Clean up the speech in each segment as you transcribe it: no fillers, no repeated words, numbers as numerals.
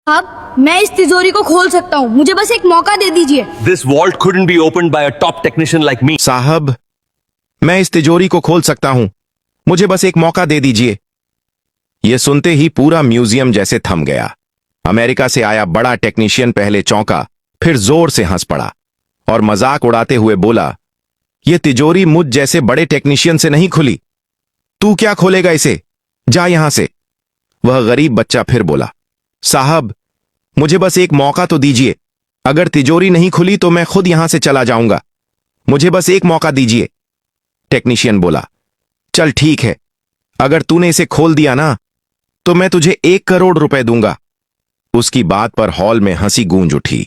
अब मैं इस तिजोरी को खोल सकता हूँ, मुझे बस एक मौका दे दीजिए। This vault couldn't be opened by a top technician like me. साहब, मैं इस तिजोरी को खोल सकता हूं, मुझे बस एक मौका दे दीजिए। यह सुनते ही पूरा म्यूजियम जैसे थम गया। अमेरिका से आया बड़ा टेक्नीशियन पहले चौंका, फिर जोर से हंस पड़ा और मजाक उड़ाते हुए बोला, यह तिजोरी मुझ जैसे बड़े टेक्नीशियन से नहीं खुली। तू क्या खोलेगा इसे? जा यहां से। वह गरीब बच्चा फिर बोला, साहब, मुझे बस एक मौका तो दीजिए। अगर तिजोरी नहीं खुली तो मैं खुद यहां से चला जाऊंगा। मुझे बस एक मौका दीजिए। टेक्नीशियन बोला, चल ठीक है, अगर तूने इसे खोल दिया ना तो मैं तुझे 1 करोड़ रुपए दूंगा। उसकी बात पर हॉल में हंसी गूंज उठी।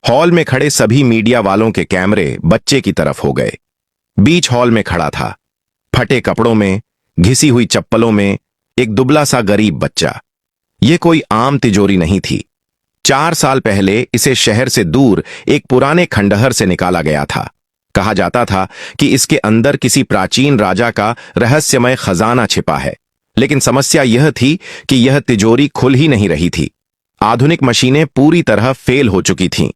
हॉल में खड़े सभी मीडिया वालों के कैमरे बच्चे की तरफ हो गए। बीच हॉल में खड़ा था, फटे कपड़ों में, घिसी हुई चप्पलों में, एक दुबला सा गरीब बच्चा। यह कोई आम तिजोरी नहीं थी। 4 साल पहले इसे शहर से दूर एक पुराने खंडहर से निकाला गया था। कहा जाता था कि इसके अंदर किसी प्राचीन राजा का रहस्यमय खजाना छिपा है। लेकिन समस्या यह थी कि यह तिजोरी खुल ही नहीं रही थी। आधुनिक मशीनें पूरी तरह फेल हो चुकी थीं।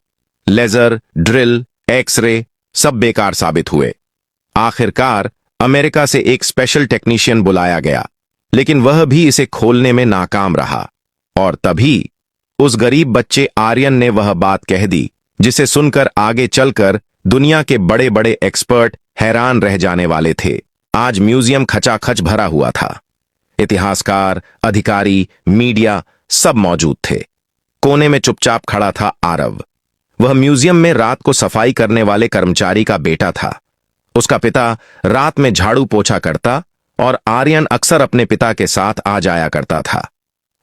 लेजर, ड्रिल, एक्सरे सब बेकार साबित हुए। आखिरकार अमेरिका से एक स्पेशल टेक्नीशियन बुलाया गया, लेकिन वह भी इसे खोलने में नाकाम रहा। और तभी उस गरीब बच्चे आर्यन ने वह बात कह दी जिसे सुनकर आगे चलकर दुनिया के बड़े बड़े एक्सपर्ट हैरान रह जाने वाले थे। आज म्यूजियम खचाखच भरा हुआ था। इतिहासकार, अधिकारी, मीडिया सब मौजूद थे। कोने में चुपचाप खड़ा था आरव। वह म्यूजियम में रात को सफाई करने वाले कर्मचारी का बेटा था। उसका पिता रात में झाड़ू पोछा करता और आर्यन अक्सर अपने पिता के साथ आ जाया करता था।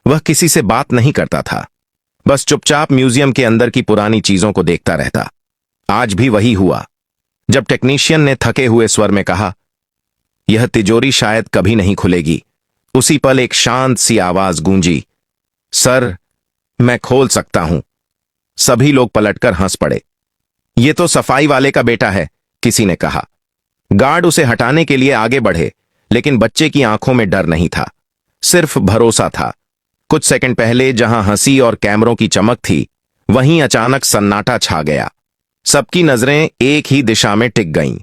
वह किसी से बात नहीं करता था, बस चुपचाप म्यूजियम के अंदर की पुरानी चीजों को देखता रहता। आज भी वही हुआ। जब टेक्नीशियन ने थके हुए स्वर में कहा, यह तिजोरी शायद कभी नहीं खुलेगी, उसी पल एक शांत सी आवाज गूंजी, सर, मैं खोल सकता हूं। सभी लोग पलटकर हंस पड़े। यह तो सफाई वाले का बेटा है, किसी ने कहा। गार्ड उसे हटाने के लिए आगे बढ़े, लेकिन बच्चे की आंखों में डर नहीं था, सिर्फ भरोसा था। कुछ सेकंड पहले जहां हंसी और कैमरों की चमक थी, वहीं अचानक सन्नाटा छा गया। सबकी नजरें एक ही दिशा में टिक गईं।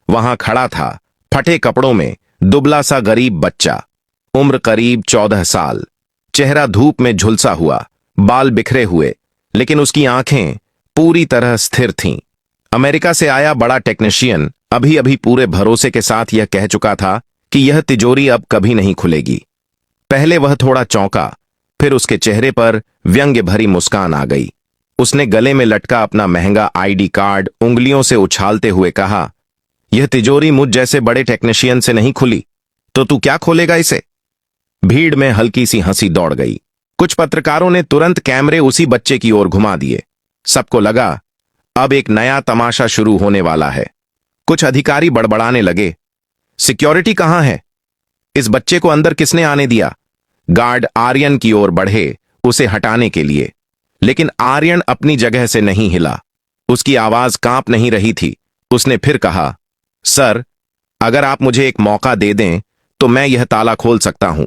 वहां खड़ा था, फटे कपड़ों में, दुबला सा गरीब बच्चा, उम्र करीब 14 साल, चेहरा धूप में झुलसा हुआ, बाल बिखरे हुए, लेकिन उसकी आंखें पूरी तरह स्थिर थीं। अमेरिका से आया बड़ा टेक्नीशियन अभी अभी पूरे भरोसे के साथ यह कह चुका था कि यह तिजोरी अब कभी नहीं खुलेगी। पहले वह थोड़ा चौंका, फिर उसके चेहरे पर व्यंग्य भरी मुस्कान आ गई। उसने गले में लटका अपना महंगा आईडी कार्ड उंगलियों से उछालते हुए कहा, यह तिजोरी मुझ जैसे बड़े टेक्नीशियन से नहीं खुली, तो तू क्या खोलेगा इसे? भीड़ में हल्की सी हंसी दौड़ गई। कुछ पत्रकारों ने तुरंत कैमरे उसी बच्चे की ओर घुमा दिए। सबको लगा अब एक नया तमाशा शुरू होने वाला है। कुछ अधिकारी बड़बड़ाने लगे, सिक्योरिटी कहां है? इस बच्चे को अंदर किसने आने दिया? गार्ड आर्यन की ओर बढ़े उसे हटाने के लिए, लेकिन आर्यन अपनी जगह से नहीं हिला। उसकी आवाज कांप नहीं रही थी। उसने फिर कहा, सर, अगर आप मुझे एक मौका दे दें तो मैं यह ताला खोल सकता हूं।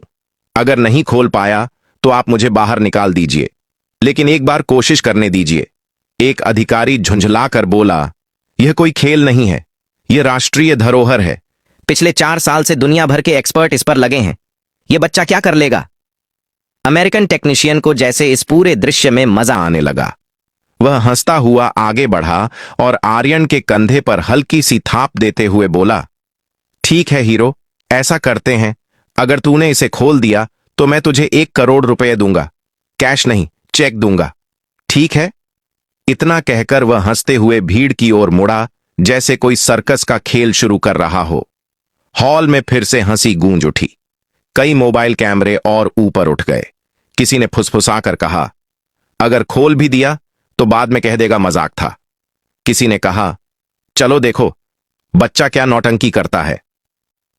अगर नहीं खोल पाया तो आप मुझे बाहर निकाल दीजिए, लेकिन एक बार कोशिश करने दीजिए। एक अधिकारी झुंझलाकर बोला, यह कोई खेल नहीं है, यह राष्ट्रीय धरोहर है। पिछले 4 साल से दुनिया भर के एक्सपर्ट इस पर लगे हैं। यह बच्चा क्या कर लेगा? अमेरिकन टेक्नीशियन को जैसे इस पूरे दृश्य में मजा आने लगा। वह हंसता हुआ आगे बढ़ा और आर्यन के कंधे पर हल्की सी थाप देते हुए बोला, ठीक है हीरो, ऐसा करते हैं। अगर तूने इसे खोल दिया तो मैं तुझे 1 करोड़ रुपए दूंगा। कैश नहीं, चेक दूंगा, ठीक है? इतना कहकर वह हंसते हुए भीड़ की ओर मुड़ा, जैसे कोई सर्कस का खेल शुरू कर रहा हो। हॉल में फिर से हंसी गूंज उठी। कई मोबाइल कैमरे और ऊपर उठ गए। किसी ने फुसफुसाकर कहा, अगर खोल भी दिया तो बाद में कह देगा मजाक था। किसी ने कहा, चलो देखो बच्चा क्या नौटंकी करता है।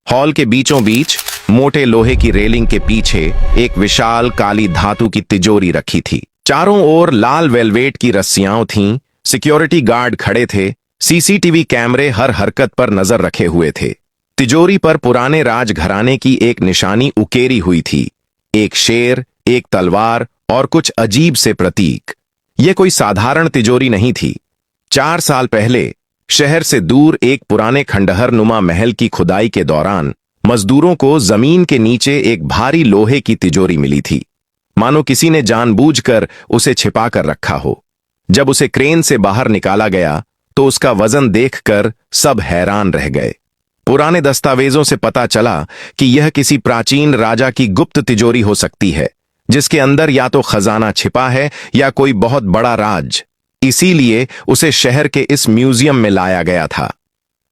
हॉल के बीचों बीच मोटे लोहे की रेलिंग के पीछे एक विशाल काली धातु की तिजोरी रखी थी। चारों ओर लाल वेलवेट की रस्सियां थीं। सिक्योरिटी गार्ड खड़े थे। सीसीटीवी कैमरे हर हरकत पर नजर रखे हुए थे। तिजोरी पर पुराने राजघराने की एक निशानी उकेरी हुई थी, एक शेर, एक तलवार और कुछ अजीब से प्रतीक। ये कोई साधारण तिजोरी नहीं थी। 4 साल पहले शहर से दूर एक पुराने खंडहर नुमा महल की खुदाई के दौरान मजदूरों को जमीन के नीचे एक भारी लोहे की तिजोरी मिली थी, मानो किसी ने जानबूझकर उसे छिपा कर रखा हो। जब उसे क्रेन से बाहर निकाला गया तो उसका वजन देखकर सब हैरान रह गए। पुराने दस्तावेजों से पता चला कि यह किसी प्राचीन राजा की गुप्त तिजोरी हो सकती है, जिसके अंदर या तो खजाना छिपा है या कोई बहुत बड़ा राज। इसीलिए उसे शहर के इस म्यूजियम में लाया गया था।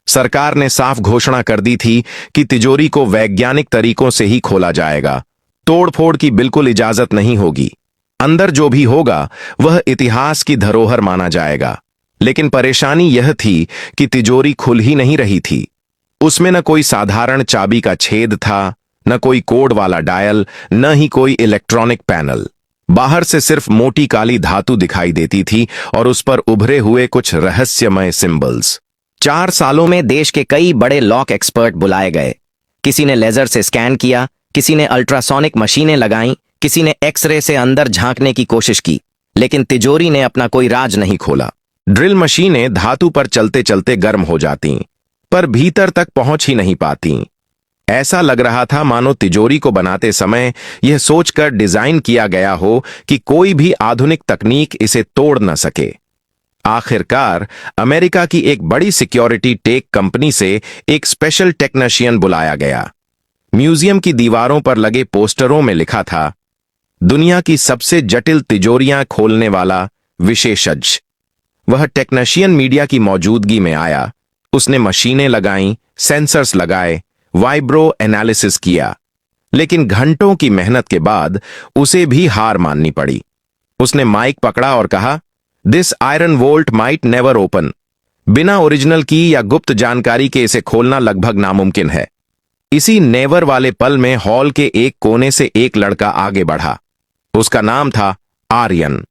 सरकार ने साफ घोषणा कर दी थी कि तिजोरी को वैज्ञानिक तरीकों से ही खोला जाएगा, तोड़फोड़ की बिल्कुल इजाजत नहीं होगी। अंदर जो भी होगा वह इतिहास की धरोहर माना जाएगा। लेकिन परेशानी यह थी कि तिजोरी खुल ही नहीं रही थी। उसमें न कोई साधारण चाबी का छेद था, न कोई कोड वाला डायल, न ही कोई इलेक्ट्रॉनिक पैनल। बाहर से सिर्फ मोटी काली धातु दिखाई देती थी और उस पर उभरे हुए कुछ रहस्यमय सिंबल्स। 4 सालों में देश के कई बड़े लॉक एक्सपर्ट बुलाए गए। किसी ने लेजर से स्कैन किया, किसी ने अल्ट्रासोनिक मशीनें लगाईं, किसी ने एक्सरे से अंदर झांकने की कोशिश की, लेकिन तिजोरी ने अपना कोई राज नहीं खोला। ड्रिल मशीनें धातु पर चलते चलते गर्म हो जातीं, पर भीतर तक पहुंच ही नहीं पातीं। ऐसा लग रहा था मानो तिजोरी को बनाते समय यह सोचकर डिजाइन किया गया हो कि कोई भी आधुनिक तकनीक इसे तोड़ न सके। आखिरकार अमेरिका की एक बड़ी सिक्योरिटी टेक कंपनी से एक स्पेशल टेक्नीशियन बुलाया गया। म्यूजियम की दीवारों पर लगे पोस्टरों में लिखा था, दुनिया की सबसे जटिल तिजोरियां खोलने वाला विशेषज्ञ। वह टेक्नीशियन मीडिया की मौजूदगी में आया। उसने मशीनें लगाईं, सेंसर्स लगाए, वाइब्रो एनालिसिस किया, लेकिन घंटों की मेहनत के बाद उसे भी हार माननी पड़ी। उसने माइक पकड़ा और कहा, this iron volt might never open. बिना ओरिजिनल की या गुप्त जानकारी के इसे खोलना लगभग नामुमकिन है। इसी नेवर वाले पल में हॉल के एक कोने से एक लड़का आगे बढ़ा। उसका नाम था आर्यन।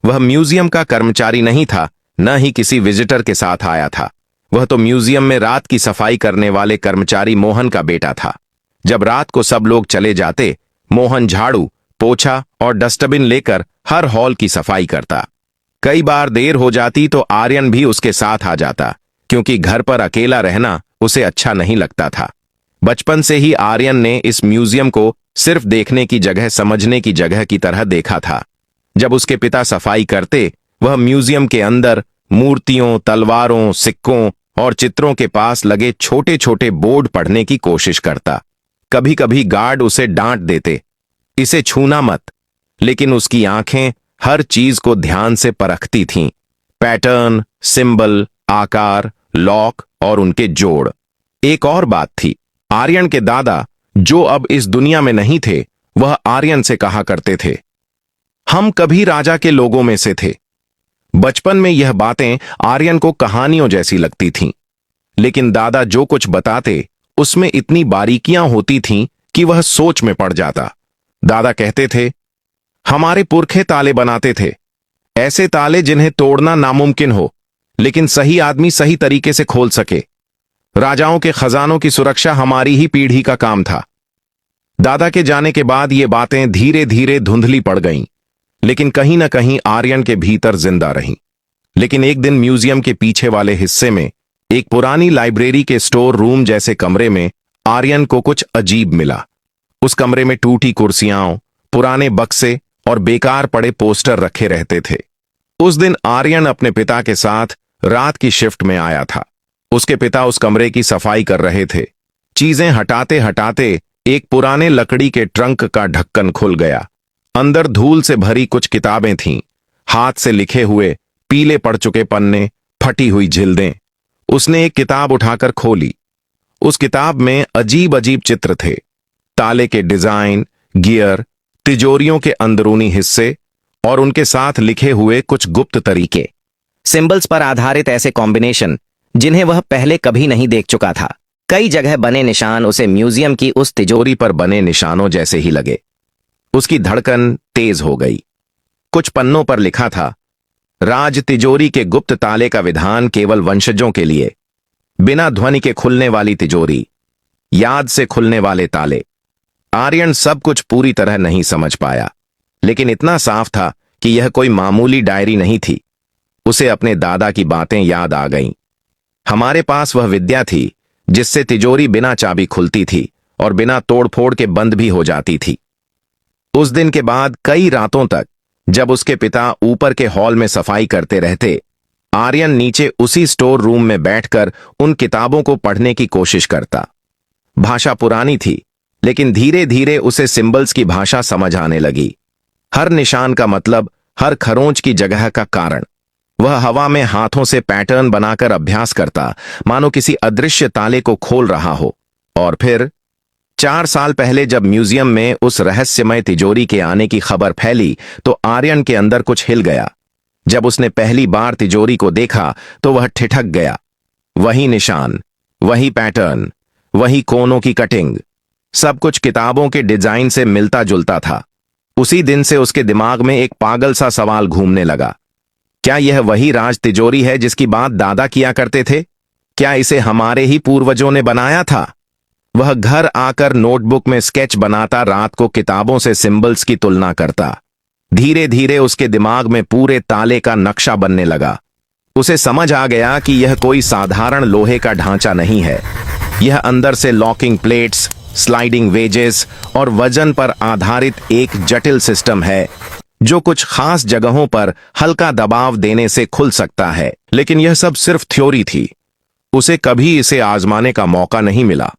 वह म्यूजियम का कर्मचारी नहीं था, न ही किसी विजिटर के साथ आया था। वह तो म्यूजियम में रात की सफाई करने वाले कर्मचारी मोहन का बेटा था। जब रात को सब लोग चले जाते, मोहन झाड़ू, पोछा और डस्टबिन लेकर हर हॉल की सफाई करता। कई बार देर हो जाती तो आर्यन भी उसके साथ आ जाता, क्योंकि घर पर अकेला रहना उसे अच्छा नहीं लगता था। बचपन से ही आर्यन ने इस म्यूजियम को सिर्फ देखने की जगह, समझने की जगह की तरह देखा था। जब उसके पिता सफाई करते, वह म्यूजियम के अंदर मूर्तियों, तलवारों, सिक्कों और चित्रों के पास लगे छोटे छोटे बोर्ड पढ़ने की कोशिश करता। कभी कभी गार्ड उसे डांट देते, इसे छूना मत, लेकिन उसकी आंखें हर चीज को ध्यान से परखती थीं। पैटर्न, सिंबल, आकार, लॉक और उनके जोड़। एक और बात थी, आर्यन के दादा, जो अब इस दुनिया में नहीं थे, वह आर्यन से कहा करते थे, हम कभी राजा के लोगों में से थे। बचपन में यह बातें आर्यन को कहानियों जैसी लगती थीं, लेकिन दादा जो कुछ बताते उसमें इतनी बारीकियां होती थीं कि वह सोच में पड़ जाता। दादा कहते थे, हमारे पुरखे ताले बनाते थे, ऐसे ताले जिन्हें तोड़ना नामुमकिन हो, लेकिन सही आदमी सही तरीके से खोल सके। राजाओं के खजानों की सुरक्षा हमारी ही पीढ़ी का काम था। दादा के जाने के बाद ये बातें धीरे धीरे धुंधली पड़ गईं, लेकिन कहीं ना कहीं आर्यन के भीतर जिंदा रहीं। लेकिन एक दिन म्यूजियम के पीछे वाले हिस्से में एक पुरानी लाइब्रेरी के स्टोर रूम जैसे कमरे में आर्यन को कुछ अजीब मिला। उस कमरे में टूटी कुर्सियां, पुराने बक्से और बेकार पड़े पोस्टर रखे रहते थे। उस दिन आर्यन अपने पिता के साथ रात की शिफ्ट में आया था। उसके पिता उस कमरे की सफाई कर रहे थे। चीजें हटाते हटाते एक पुराने लकड़ी के ट्रंक का ढक्कन खुल गया। अंदर धूल से भरी कुछ किताबें थीं, हाथ से लिखे हुए पीले पड़ चुके पन्ने, फटी हुई झिल्दें। उसने एक किताब उठाकर खोली। उस किताब में अजीब अजीब चित्र थे, ताले के डिजाइन, गियर, तिजोरियों के अंदरूनी हिस्से और उनके साथ लिखे हुए कुछ गुप्त तरीके। सिंबल्स पर आधारित ऐसे कॉम्बिनेशन जिन्हें वह पहले कभी नहीं देख चुका था। कई जगह बने निशान उसे म्यूजियम की उस तिजोरी पर बने निशानों जैसे ही लगे। उसकी धड़कन तेज हो गई। कुछ पन्नों पर लिखा था, राज तिजोरी के गुप्त ताले का विधान केवल वंशजों के लिए, बिना ध्वनि के खुलने वाली तिजोरी, याद से खुलने वाले ताले। आर्यन सब कुछ पूरी तरह नहीं समझ पाया, लेकिन इतना साफ था कि यह कोई मामूली डायरी नहीं थी। उसे अपने दादा की बातें याद आ गईं। हमारे पास वह विद्या थी जिससे तिजोरी बिना चाबी खुलती थी और बिना तोड़फोड़ के बंद भी हो जाती थी। उस दिन के बाद कई रातों तक जब उसके पिता ऊपर के हॉल में सफाई करते रहते, आर्यन नीचे उसी स्टोर रूम में बैठकर उन किताबों को पढ़ने की कोशिश करता। भाषा पुरानी थी, लेकिन धीरे धीरे उसे सिंबल्स की भाषा समझ आने लगी। हर निशान का मतलब, हर खरोंच की जगह का कारण। वह हवा में हाथों से पैटर्न बनाकर अभ्यास करता, मानो किसी अदृश्य ताले को खोल रहा हो। और फिर 4 साल पहले जब म्यूजियम में उस रहस्यमय तिजोरी के आने की खबर फैली, तो आर्यन के अंदर कुछ हिल गया। जब उसने पहली बार तिजोरी को देखा तो वह ठिठक गया। वही निशान, वही पैटर्न, वही कोनों की कटिंग, सब कुछ किताबों के डिजाइन से मिलता जुलता था। उसी दिन से उसके दिमाग में एक पागल सा सवाल घूमने लगा। क्या यह वही राज तिजोरी है जिसकी बात दादा किया करते थे? क्या इसे हमारे ही पूर्वजों ने बनाया था? वह घर आकर नोटबुक में स्केच बनाता, रात को किताबों से सिंबल्स की तुलना करता। धीरे धीरे उसके दिमाग में पूरे ताले का नक्शा बनने लगा। उसे समझ आ गया कि यह कोई साधारण लोहे का ढांचा नहीं है। यह अंदर से लॉकिंग प्लेट्स, स्लाइडिंग वेजेस और वजन पर आधारित एक जटिल सिस्टम है जो कुछ खास जगहों पर हल्का दबाव देने से खुल सकता है। लेकिन यह सब सिर्फ थ्योरी थी। उसे कभी इसे आजमाने का मौका नहीं मिला।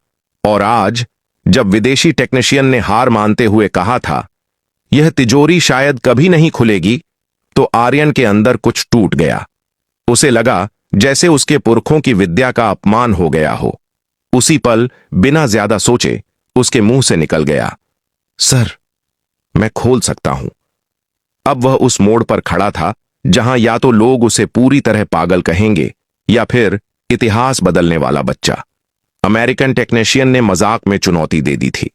और आज जब विदेशी टेक्नीशियन ने हार मानते हुए कहा था यह तिजोरी शायद कभी नहीं खुलेगी, तो आर्यन के अंदर कुछ टूट गया। उसे लगा जैसे उसके पुरखों की विद्या का अपमान हो गया हो। उसी पल बिना ज्यादा सोचे उसके मुंह से निकल गया, सर, मैं खोल सकता हूं। अब वह उस मोड़ पर खड़ा था जहां या तो लोग उसे पूरी तरह पागल कहेंगे या फिर इतिहास बदलने वाला बच्चा। अमेरिकन टेक्नीशियन ने मजाक में चुनौती दे दी थी।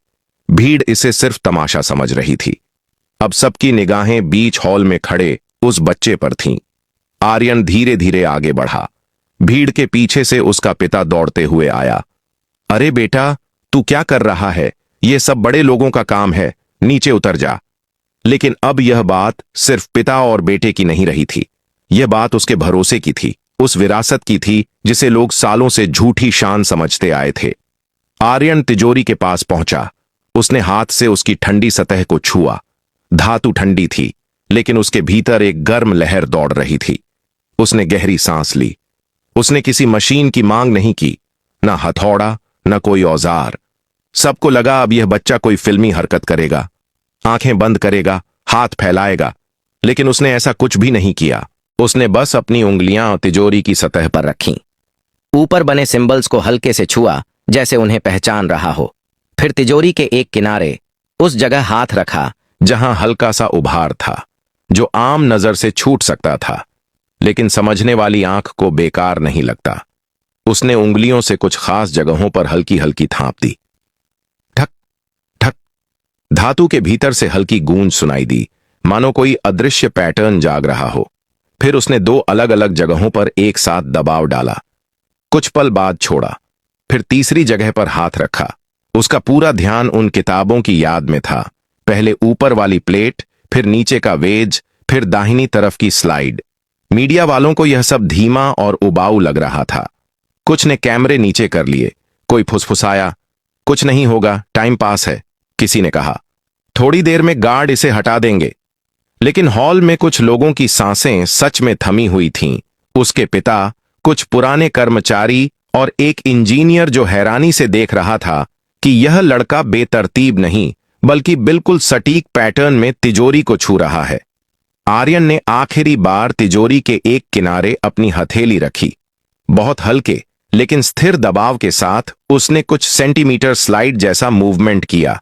भीड़ इसे सिर्फ तमाशा समझ रही थी। अब सबकी निगाहें बीच हॉल में खड़े उस बच्चे पर थीं। आर्यन धीरे धीरे आगे बढ़ा। भीड़ के पीछे से उसका पिता दौड़ते हुए आया। अरे बेटा, तू क्या कर रहा है? यह सब बड़े लोगों का काम है, नीचे उतर जा। लेकिन अब यह बात सिर्फ पिता और बेटे की नहीं रही थी। यह बात उसके भरोसे की थी, उस विरासत की थी जिसे लोग सालों से झूठी शान समझते आए थे। आर्यन तिजोरी के पास पहुंचा। उसने हाथ से उसकी ठंडी सतह को छुआ। धातु ठंडी थी, लेकिन उसके भीतर एक गर्म लहर दौड़ रही थी। उसने गहरी सांस ली। उसने किसी मशीन की मांग नहीं की, ना हथौड़ा, न कोई औजार। सबको लगा अब यह बच्चा कोई फिल्मी हरकत करेगा, आंखें बंद करेगा, हाथ फैलाएगा। लेकिन उसने ऐसा कुछ भी नहीं किया। उसने बस अपनी उंगलियां तिजोरी की सतह पर रखीं। ऊपर बने सिंबल्स को हल्के से छुआ, जैसे उन्हें पहचान रहा हो। फिर तिजोरी के एक किनारे उस जगह हाथ रखा जहां हल्का सा उभार था, जो आम नजर से छूट सकता था, लेकिन समझने वाली आंख को बेकार नहीं लगता। उसने उंगलियों से कुछ खास जगहों पर हल्की हल्की थाप दी। ठक ठक। धातु के भीतर से हल्की गूंज सुनाई दी, मानो कोई अदृश्य पैटर्न जाग रहा हो। फिर उसने 2 अलग अलग जगहों पर एक साथ दबाव डाला। कुछ पल बाद छोड़ा। फिर तीसरी जगह पर हाथ रखा। उसका पूरा ध्यान उन किताबों की याद में था। पहले ऊपर वाली प्लेट, फिर नीचे का वेज, फिर दाहिनी तरफ की स्लाइड। मीडिया वालों को यह सब धीमा और उबाऊ लग रहा था। कुछ ने कैमरे नीचे कर लिए। कोई फुसफुसाया, कुछ नहीं होगा, टाइम पास है, किसी ने कहा। थोड़ी देर में गार्ड इसे हटा देंगे। लेकिन हॉल में कुछ लोगों की सांसें सच में थमी हुई थीं। उसके पिता, कुछ पुराने कर्मचारी और एक इंजीनियर जो हैरानी से देख रहा था कि यह लड़का बेतरतीब नहीं बल्कि बिल्कुल सटीक पैटर्न में तिजोरी को छू रहा है। आर्यन ने आखिरी बार तिजोरी के एक किनारे अपनी हथेली रखी। बहुत हल्के लेकिन स्थिर दबाव के साथ उसने कुछ सेंटीमीटर स्लाइड जैसा मूवमेंट किया,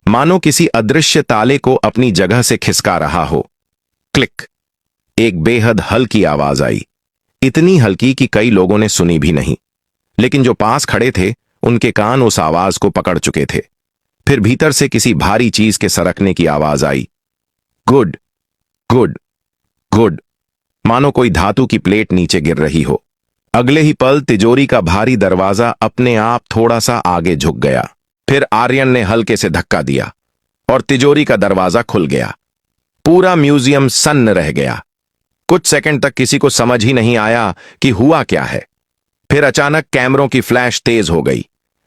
मानो किसी अदृश्य ताले को अपनी जगह से खिसका रहा हो। क्लिक। एक बेहद हल्की आवाज आई, इतनी हल्की कि कई लोगों ने सुनी भी नहीं। लेकिन जो पास खड़े थे उनके कान उस आवाज को पकड़ चुके थे। फिर भीतर से किसी भारी चीज के सरकने की आवाज आई। गुड गुड गुड, मानो कोई धातु की प्लेट नीचे गिर रही हो। अगले ही पल तिजोरी का भारी दरवाजा अपने आप थोड़ा सा आगे झुक गया। फिर आर्यन ने हल्के से धक्का दिया और तिजोरी का दरवाजा खुल गया। पूरा म्यूजियम सन्न रह गया। कुछ सेकंड तक किसी को समझ ही नहीं आया कि हुआ क्या है। फिर अचानक कैमरों की फ्लैश तेज हो गई।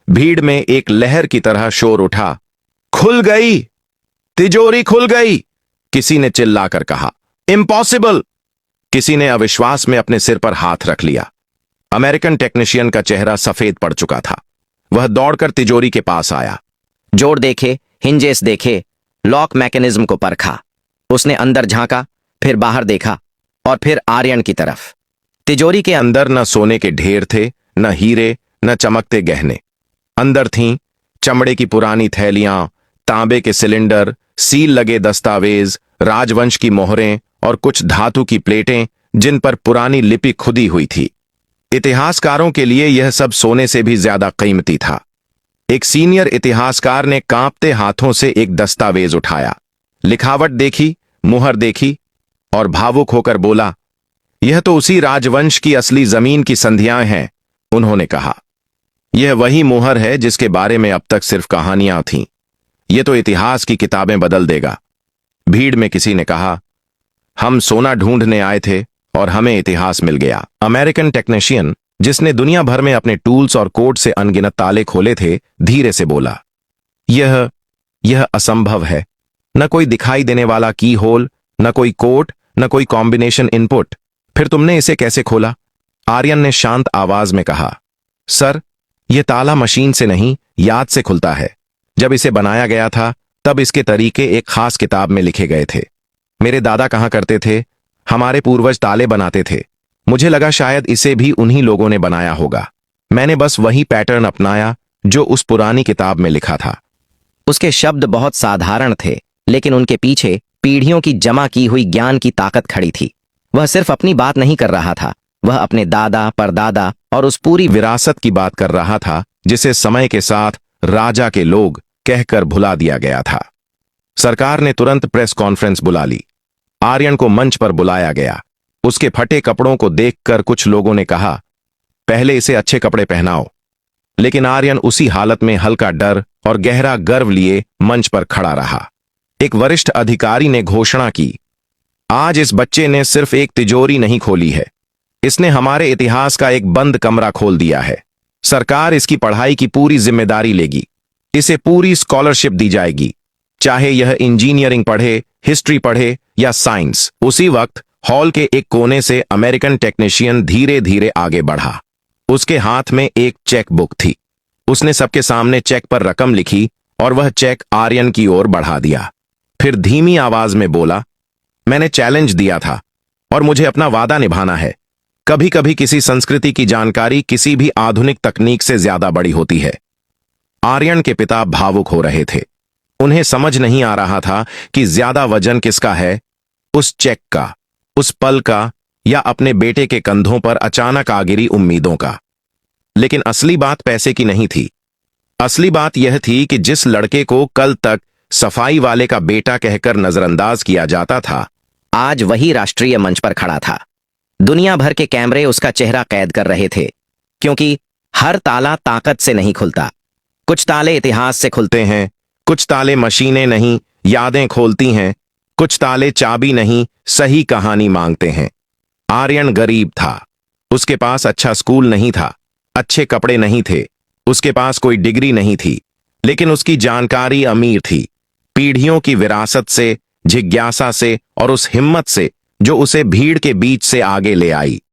भीड़ में एक लहर की तरह शोर उठा, खुल गई, तिजोरी खुल गई। किसी ने चिल्लाकर कहा, इम्पॉसिबल। किसी ने अविश्वास में अपने सिर पर हाथ रख लिया। अमेरिकन टेक्नीशियन का चेहरा सफेद पड़ चुका था। वह दौड़कर तिजोरी के पास आया। जोड़ देखे, हिंजेस देखे, लॉक मैकेनिज्म को परखा। उसने अंदर झांका, फिर बाहर देखा और फिर आर्यन की तरफ। तिजोरी के अंदर न सोने के ढेर थे, न हीरे, न चमकते गहने। अंदर थीं चमड़े की पुरानी थैलियां, तांबे के सिलेंडर, सील लगे दस्तावेज, राजवंश की मोहरें और कुछ धातु की प्लेटें जिन पर पुरानी लिपि खुदी हुई थी। इतिहासकारों के लिए यह सब सोने से भी ज्यादा कीमती था। एक सीनियर इतिहासकार ने कांपते हाथों से एक दस्तावेज उठाया, लिखावट देखी, मुहर देखी और भावुक होकर बोला, यह तो उसी राजवंश की असली जमीन की संधियां हैं। उन्होंने कहा, यह वही मुहर है जिसके बारे में अब तक सिर्फ कहानियां थीं। यह तो इतिहास की किताबें बदल देगा। भीड़ में किसी ने कहा, हम सोना ढूंढने आए थे और हमें इतिहास मिल गया। अमेरिकन टेक्नीशियन, जिसने दुनिया भर में अपने टूल्स और कोड से अनगिनत ताले खोले थे, धीरे से बोला, यह असंभव है। न कोई दिखाई देने वाला की होल, न कोई कोड, न कोई कॉम्बिनेशन इनपुट। फिर तुमने इसे कैसे खोला? आर्यन ने शांत आवाज में कहा, सर, यह ताला मशीन से नहीं, याद से खुलता है। जब इसे बनाया गया था तब इसके तरीके एक खास किताब में लिखे गए थे। मेरे दादा कहा करते थे, हमारे पूर्वज ताले बनाते थे। मुझे लगा शायद इसे भी उन्हीं लोगों ने बनाया होगा। मैंने बस वही पैटर्न अपनाया जो उस पुरानी किताब में लिखा था। उसके शब्द बहुत साधारण थे, लेकिन उनके पीछे पीढ़ियों की जमा की हुई ज्ञान की ताकत खड़ी थी। वह सिर्फ अपनी बात नहीं कर रहा था, वह अपने दादा, परदादा और उस पूरी विरासत की बात कर रहा था जिसे समय के साथ राजा के लोग कहकर भुला दिया गया था। सरकार ने तुरंत प्रेस कॉन्फ्रेंस बुला ली। आर्यन को मंच पर बुलाया गया। उसके फटे कपड़ों को देखकर कुछ लोगों ने कहा, पहले इसे अच्छे कपड़े पहनाओ। लेकिन आर्यन उसी हालत में हल्का डर और गहरा गर्व लिए मंच पर खड़ा रहा। एक वरिष्ठ अधिकारी ने घोषणा की, आज इस बच्चे ने सिर्फ एक तिजोरी नहीं खोली है, इसने हमारे इतिहास का एक बंद कमरा खोल दिया है। सरकार इसकी पढ़ाई की पूरी जिम्मेदारी लेगी। इसे पूरी स्कॉलरशिप दी जाएगी, चाहे यह इंजीनियरिंग पढ़े, हिस्ट्री पढ़े या साइंस। उसी वक्त हॉल के एक कोने से अमेरिकन टेक्नीशियन धीरे धीरे आगे बढ़ा। उसके हाथ में एक चेक बुक थी। उसने सबके सामने चेक पर रकम लिखी और वह चेक आर्यन की ओर बढ़ा दिया। फिर धीमी आवाज में बोला, मैंने चैलेंज दिया था और मुझे अपना वादा निभाना है। कभी कभी किसी संस्कृति की जानकारी किसी भी आधुनिक तकनीक से ज्यादा बड़ी होती है। आर्यन के पिता भावुक हो रहे थे। उन्हें समझ नहीं आ रहा था कि ज्यादा वजन किसका है, उस चेक का, उस पल का, या अपने बेटे के कंधों पर अचानक आ गिरी उम्मीदों का। लेकिन असली बात पैसे की नहीं थी। असली बात यह थी कि जिस लड़के को कल तक सफाई वाले का बेटा कहकर नजरअंदाज किया जाता था, आज वही राष्ट्रीय मंच पर खड़ा था। दुनिया भर के कैमरे उसका चेहरा कैद कर रहे थे, क्योंकि हर ताला ताकत से नहीं खुलता। कुछ ताले इतिहास से खुलते हैं, कुछ ताले मशीनें नहीं, यादें खोलती हैं, कुछ ताले चाबी नहीं, सही कहानी मांगते हैं। आर्यन गरीब था। उसके पास अच्छा स्कूल नहीं था, अच्छे कपड़े नहीं थे, उसके पास कोई डिग्री नहीं थी, लेकिन उसकी जानकारी अमीर थी। पीढ़ियों की विरासत से, जिज्ञासा से और उस हिम्मत से जो उसे भीड़ के बीच से आगे ले आई।